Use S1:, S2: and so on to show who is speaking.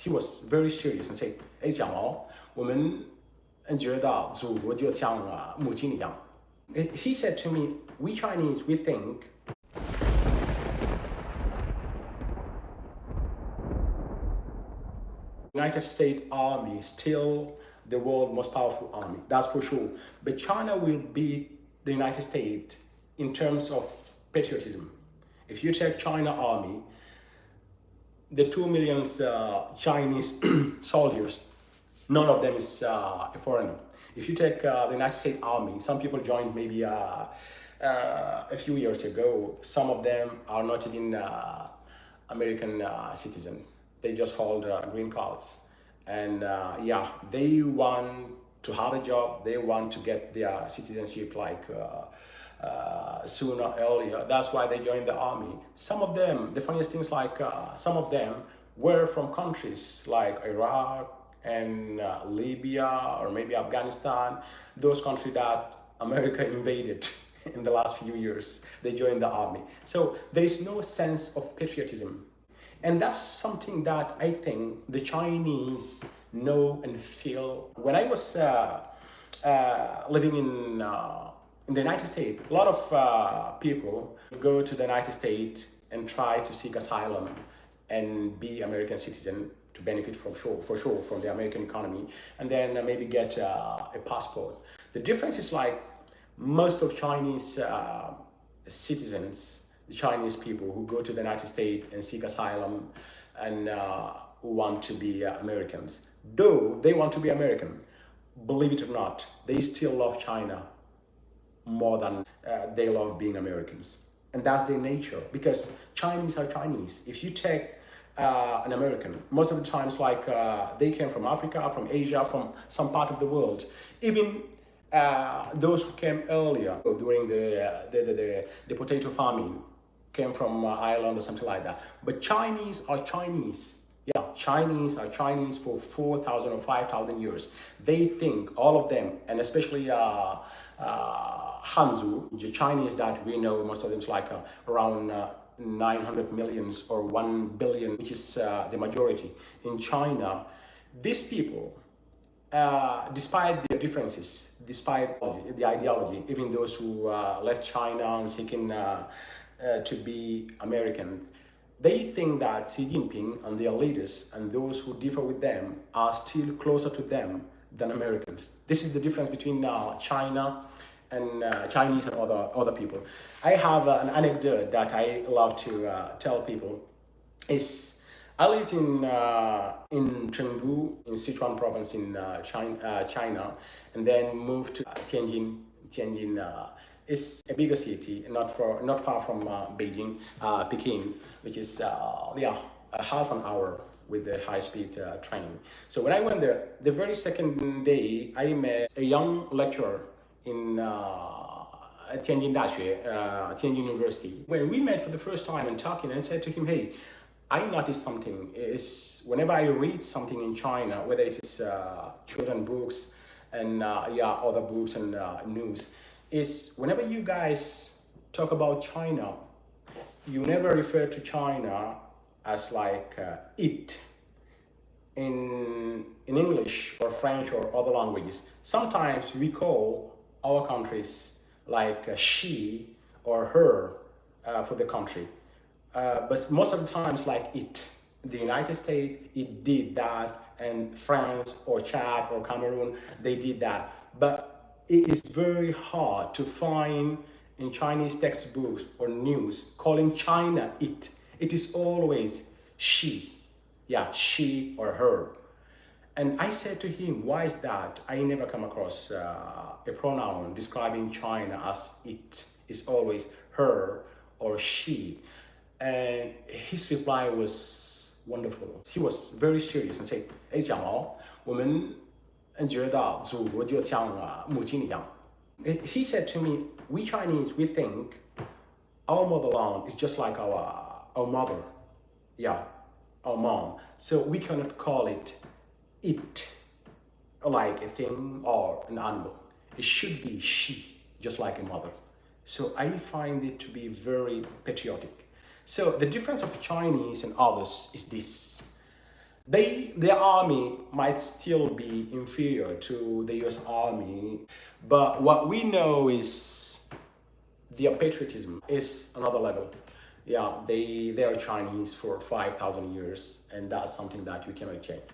S1: He was very serious and said, 哎，蒋毛，我们觉得祖国就像母亲一样。He said to me, we Chinese, we think United States Army is still the world's most powerful army, that's for sure. But China will beat the United States in terms of patriotism. If you take China army, the 2 million Chinese soldiers, none of them is a foreigner. If you take the United States Army, some people joined maybe a few years ago. Some of them are not even American citizen. They just hold green cards. And yeah, they want to have a job. They want to get their citizenship like sooner or earlier. That's why they joined the army. Some of them, the funniest things, like some of them were from countries like Iraq and Libya or maybe Afghanistan, those countries that America invaded in the last few years. They joined the army. So there is no sense of patriotism. And that's something that I think the Chinese know and feel. When I was living in the United States, a lot of people go to the United States and try to seek asylum and be American citizen to benefit for sure from the American economy, and then maybe get a passport. The difference is like most of Chinese citizens, the Chinese people who go to the United States and seek asylum and who want to be Americans, though they want to be American, believe it or not, they still love China more than they love being Americans. And that's their nature, because Chinese are Chinese. If you take an American, most of the times like they came from Africa, from Asia, from some part of the world. Even those who came earlier during the potato famine came from Ireland or something like that. But Chinese are Chinese. Yeah, Chinese are Chinese for 4,000 or 5,000 years. They think, all of them, and especially Hanzu, the Chinese that we know, most of them is like around 900 millions or 1 billion, which is the majority in China. These people, despite their differences, despite the ideology, even those who left China and seeking to be American, they think that Xi Jinping and their leaders and those who differ with them are still closer to them than Americans. This is the difference between China and Chinese and other people. I have an anecdote that I love to tell people. I lived in Chengdu, in Sichuan province in China, and then moved to Tianjin. Tianjin is a bigger city, not far from Beijing, Peking, which is yeah, a half an hour with the high-speed train. So when I went there, the very second day, I met a young lecturer in Tianjin Daxue, Tianjin University. When we met for the first time and talking, I said to him, hey, I noticed something. Is whenever I read something in China, whether it's children books and yeah, other books and news, is whenever you guys talk about China, you never refer to China as like it in English or French or other languages. Sometimes we call our countries like she or her for the country, but most of the times like it. The United States, it did that, and France or Chad or Cameroon, they did that. But it is very hard to find in Chinese textbooks or news calling China it. It is always she. Yeah, she or her. And I said to him, why is that? I never come across a pronoun describing China as it. It's always her or she. And his reply was wonderful. He was very serious and said, 哎，蒋毛，我们觉得祖国就像母亲一样。He said to me, we Chinese, we think our motherland is just like our mother. Yeah, our mom. So we cannot call it like a thing or an animal. It should be she, just like a mother. So I find it to be very patriotic. So the difference of Chinese and others is this. Their army might still be inferior to the US Army, but what we know is their patriotism is another level. Yeah, they are Chinese for 5,000 years, and that's something that you cannot change.